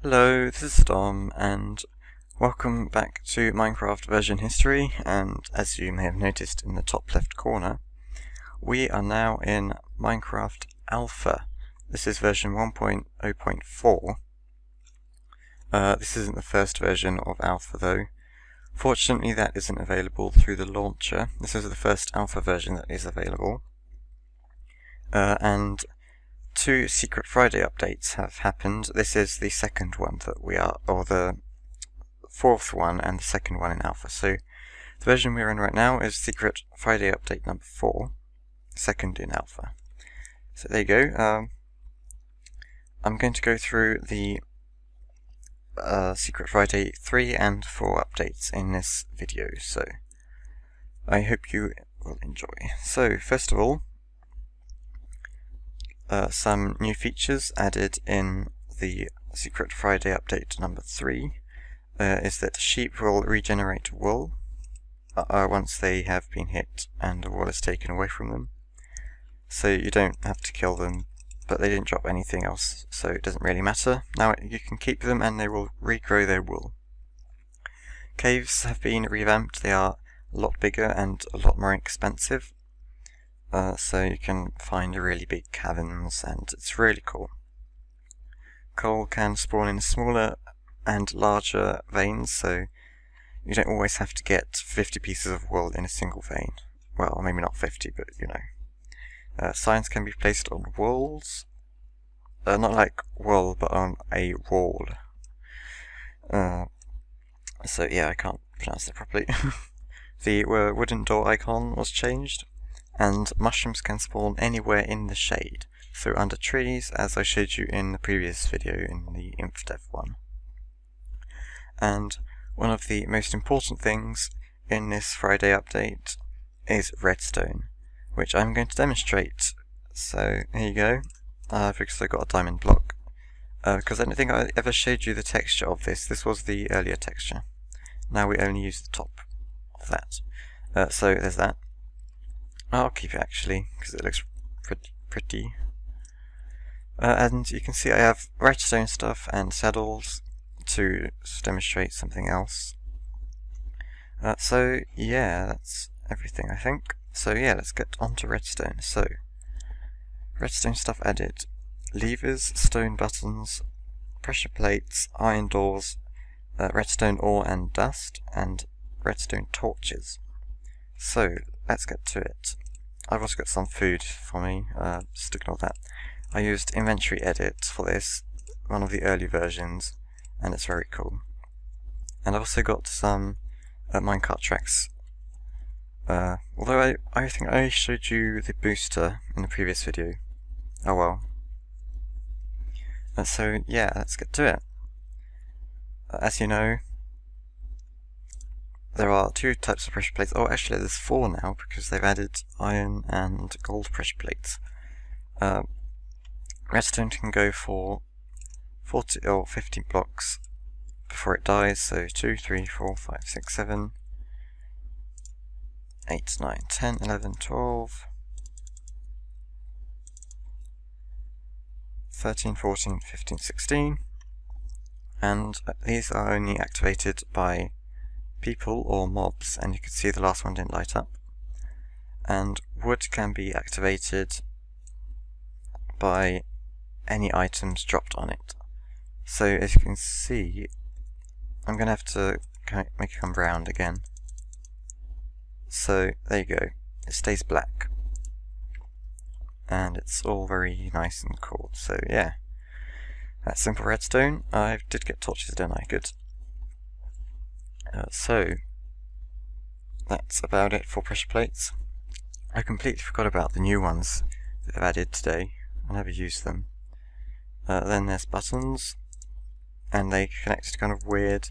Hello, this is Dom, and welcome back to Minecraft version history. And as you may have noticed in the top left corner, we are now in Minecraft Alpha. This is version 1.0.4. This isn't the first version of Alpha though. Fortunately, that isn't available through the launcher. This is the first Alpha version that is available. And two Secret Friday updates have happened. This is the second one that we are, or the fourth one and the second one in Alpha. So the version we're in right now is Secret Friday update number 4, second in Alpha. So there you go. I'm going to go through the Secret Friday 3 and 4 updates in this video, so I hope you will enjoy. So first of all, some new features added in the Secret Friday update number 3 is that sheep will regenerate wool once they have been hit and the wool is taken away from them. So you don't have to kill them, but they didn't drop anything else, so it doesn't really matter. Now you can keep them and they will regrow their wool. Caves have been revamped. They are a lot bigger and a lot more expensive. So you can find really big caverns, and it's really cool. Coal can spawn in smaller and larger veins, so you don't always have to get 50 pieces of wool in a single vein. Well, maybe not 50, but you know. Signs can be placed on walls. Not like wool, but on a wall. So yeah, I can't pronounce that properly. The wooden door icon was changed. And mushrooms can spawn anywhere in the shade, so under trees, as I showed you in the previous video in the InfDev one. And one of the most important things in this Friday update is redstone, which I'm going to demonstrate. So here you go, because I got a diamond block, because I don't think I ever showed you the texture of this. This was the earlier texture. Now we only use the top of that. So there's that. I'll keep it actually, because it looks pretty. And you can see I have redstone stuff and saddles to demonstrate something else. So yeah, that's everything I think. So yeah, let's get on to redstone. So, redstone stuff added. Levers, stone buttons, pressure plates, iron doors, redstone ore and dust, and redstone torches. So, let's get to it. I've also got some food for me, just ignore that. I used inventory edit for this, one of the early versions, and it's very cool. And I've also got some minecart tracks. Although I think I showed you the booster in the previous video. Oh well. So yeah, let's get to it. As you know, there are two types of pressure plates. Oh, actually there's 4 now, because they've added iron and gold pressure plates. Redstone can go for 40 or 50 blocks before it dies, so 2, 3, 4, 5, 6, 7, 8, 9, 10, 11, 12, 13, 14, 15, 16, and these are only activated by people or mobs, and you can see the last one didn't light up. And wood can be activated by any items dropped on it. So as you can see, I'm going to have to make it come round again. So there you go, it stays black. And it's all very nice and cool, so yeah. That's simple redstone. I did get torches, didn't I? Good. So, that's about it for pressure plates. I completely forgot about the new ones that I've added today. I never used them. Then there's buttons, and they connected kind of weird.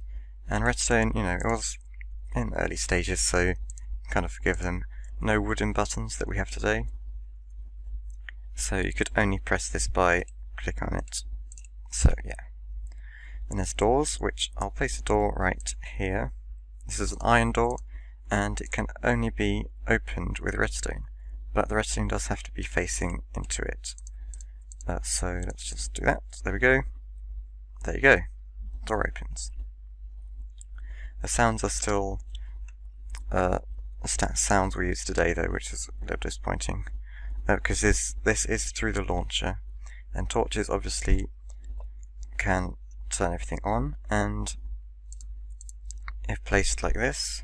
And redstone, you know, it was in early stages, so kind of forgive them. No wooden buttons that we have today. So you could only press this by clicking on it. So yeah. And there's doors, which I'll place a door right here. This is an iron door, and it can only be opened with redstone, but the redstone does have to be facing into it. So let's just do that. There we go. There you go. door opens. The sounds are still the sounds we use today though, which is a little disappointing, because this is through the launcher, and torches obviously can turn everything on, and if placed like this,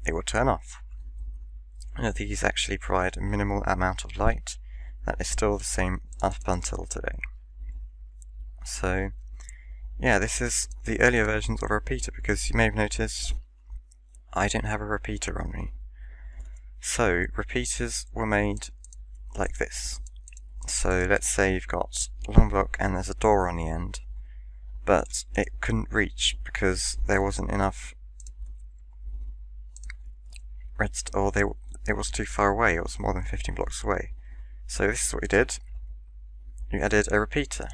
it will turn off. These actually provide a minimal amount of light that is still the same up until today. So yeah, this is the earlier versions of a repeater, because you may have noticed I don't have a repeater on me. So repeaters were made like this. So let's say you've got a long block and there's a door on the end, but it couldn't reach because there wasn't enough redstone, or it was too far away, it was more than 15 blocks away. So this is what you did. You added a repeater,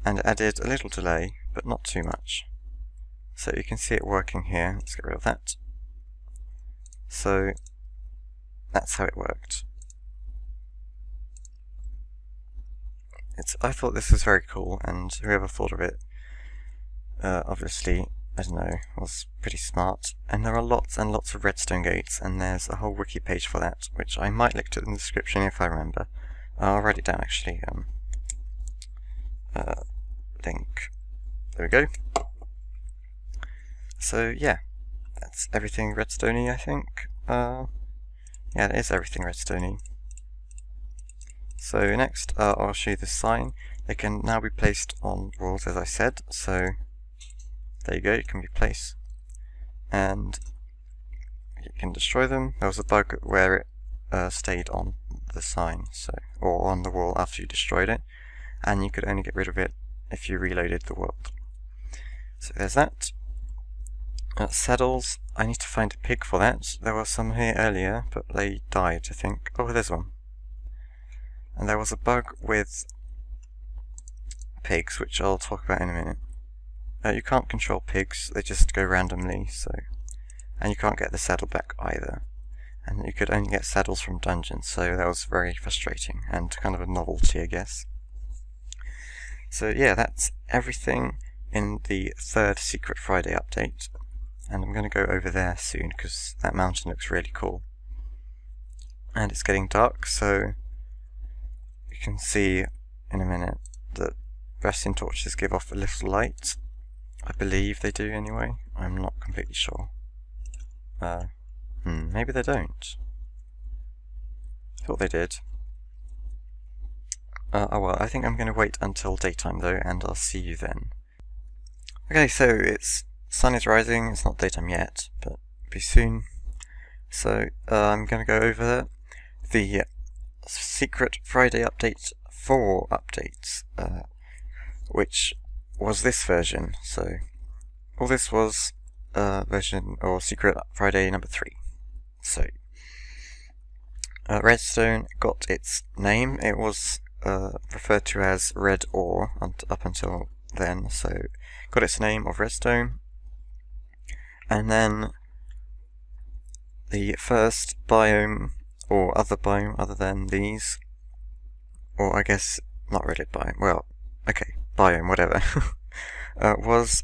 and added a little delay, but not too much. So you can see it working here. Let's get rid of that. So that's how it worked. I thought this was very cool, and whoever thought of it, obviously, I don't know, was pretty smart. And there are lots and lots of redstone gates, and there's a whole wiki page for that, which I might link to in the description if I remember. I'll write it down actually. Link. There we go. So yeah, that's everything redstoney, I think. Yeah, it is everything redstoney. So next, I'll show you the sign. They can now be placed on walls, as I said. So there you go, it can be placed, and you can destroy them. There was a bug where it stayed on the sign, or on the wall after you destroyed it, and you could only get rid of it if you reloaded the world. So there's that. Saddles, I need to find a pig for that. There were some here earlier, but they died, I think. Oh, there's one. And there was a bug with pigs, which I'll talk about in a minute. You can't control pigs, they just go randomly, and you can't get the saddle back either. And you could only get saddles from dungeons, so that was very frustrating, and kind of a novelty, I guess. So yeah, that's everything in the third Secret Friday update. And I'm going to go over there soon, because that mountain looks really cool. And it's getting dark, so you can see in a minute that redstone torches give off a little light. I believe they do anyway, I'm not completely sure. Maybe they don't. I thought they did. Oh well, I think I'm going to wait until daytime though, and I'll see you then. Okay, so sun is rising. It's not daytime yet, but it'll be soon. So I'm going to go over the Secret Friday Update 4 updates, which was this version. So all this was version, or Secret Friday number 3. So Redstone got its name. It was referred to as red ore up until then, so got its name of Redstone. And then the first biome, or other biome other than these, or I guess not really biome, well, okay, biome, whatever, was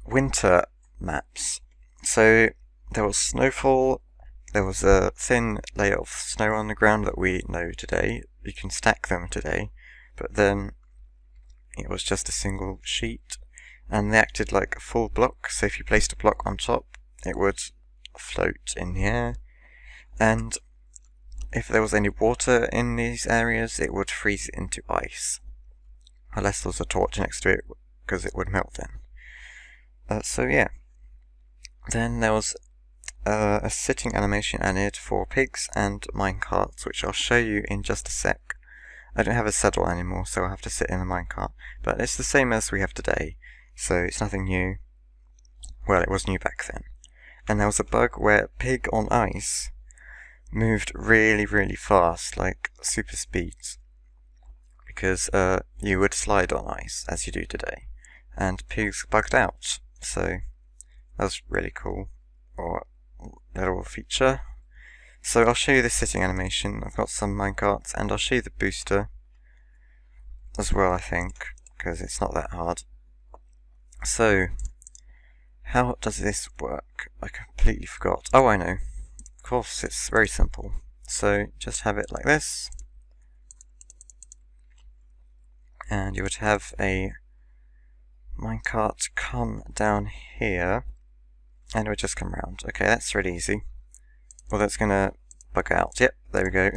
winter maps. So there was snowfall, there was a thin layer of snow on the ground that we know today. You can stack them today, but then it was just a single sheet, and they acted like a full block, so if you placed a block on top, it would float in the air, and if there was any water in these areas, it would freeze it into ice, unless there was a torch next to it, because it would melt then. So yeah, then there was a sitting animation added for pigs and minecarts, which I'll show you in just a sec. I don't have a saddle anymore, so I'll have to sit in a minecart, but it's the same as we have today, so it's nothing new. Well, it was new back then. And there was a bug where pig on ice moved really, really fast, like super speeds, because you would slide on ice, as you do today, and pigs bugged out, so that was really cool, or a little feature. So I'll show you this sitting animation. I've got some minecarts, and I'll show you the booster. as well, I think, because it's not that hard. So, how does this work? I completely forgot. Oh, I know. Of course, it's very simple. So, just have it like this. And you would have a minecart come down here, and it would just come round. Okay, that's really easy. Well, that's gonna bug out. Yep, there we go.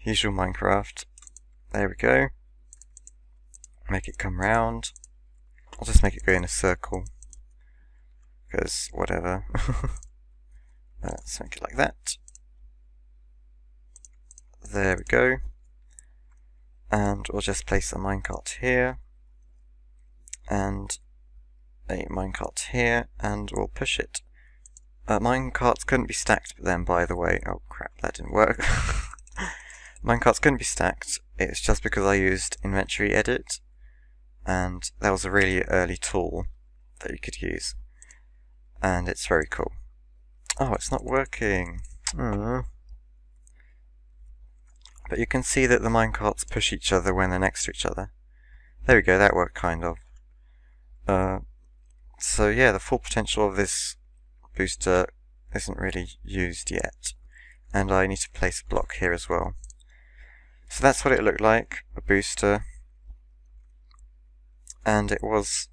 Usual Minecraft. There we go. Make it come round. I'll just make it go in a circle, because whatever. Let's make it like that. There we go. And we'll just place a minecart here, and a minecart here, and we'll push it. Minecarts couldn't be stacked then, by the way. Oh crap, that didn't work. Minecarts couldn't be stacked. It's just because I used inventory edit, and that was a really early tool that you could use. And it's very cool. Oh, it's not working. But you can see that the minecarts push each other when they're next to each other. There we go, that worked kind of. So yeah, the full potential of this booster isn't really used yet. And I need to place a block here as well. So that's what it looked like, a booster. And it was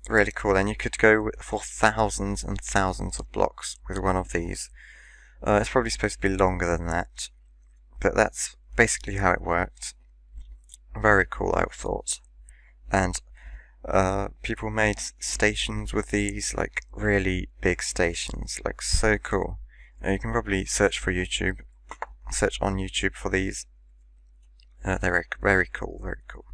really cool, and you could go for thousands and thousands of blocks with one of these. It's probably supposed to be longer than that, but that's basically how it worked. Very cool, I thought. And people made stations with these, like really big stations, like so cool. You can probably search on YouTube for these. They're very cool, very cool.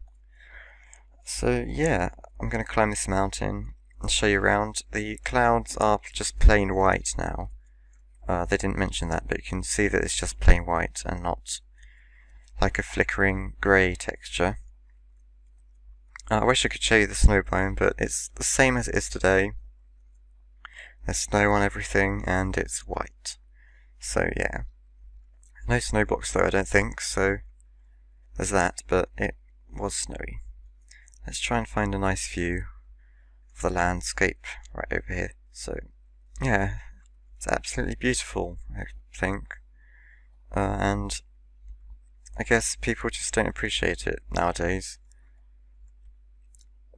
So yeah, I'm going to climb this mountain and show you around. The clouds are just plain white now. They didn't mention that, but you can see that it's just plain white and not like a flickering grey texture. I wish I could show you the snow biome, but it's the same as it is today. There's snow on everything, and it's white. So yeah. No snow blocks though, I don't think, so there's that, but it was snowy. Let's try and find a nice view of the landscape right over here. So yeah, it's absolutely beautiful, I think. And I guess people just don't appreciate it nowadays.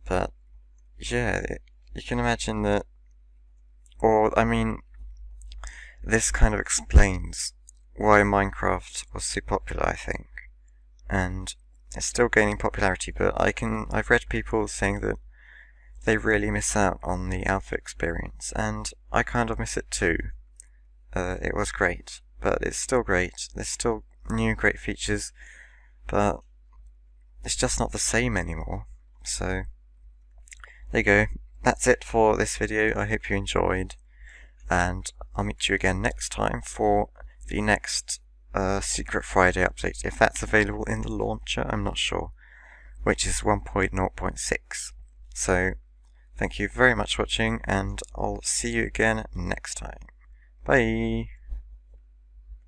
But yeah, you can imagine that, or I mean, this kind of explains why Minecraft was so popular, I think. And it's still gaining popularity, but I've read people saying that they really miss out on the alpha experience, and I kind of miss it too. It was great, but it's still great. There's still new great features, but it's just not the same anymore. So there you go. That's it for this video. I hope you enjoyed, and I'll meet you again next time for the next Secret Friday update, if that's available in the launcher. I'm not sure, which is 1.0.6. So thank you very much for watching, and I'll see you again next time. Bye!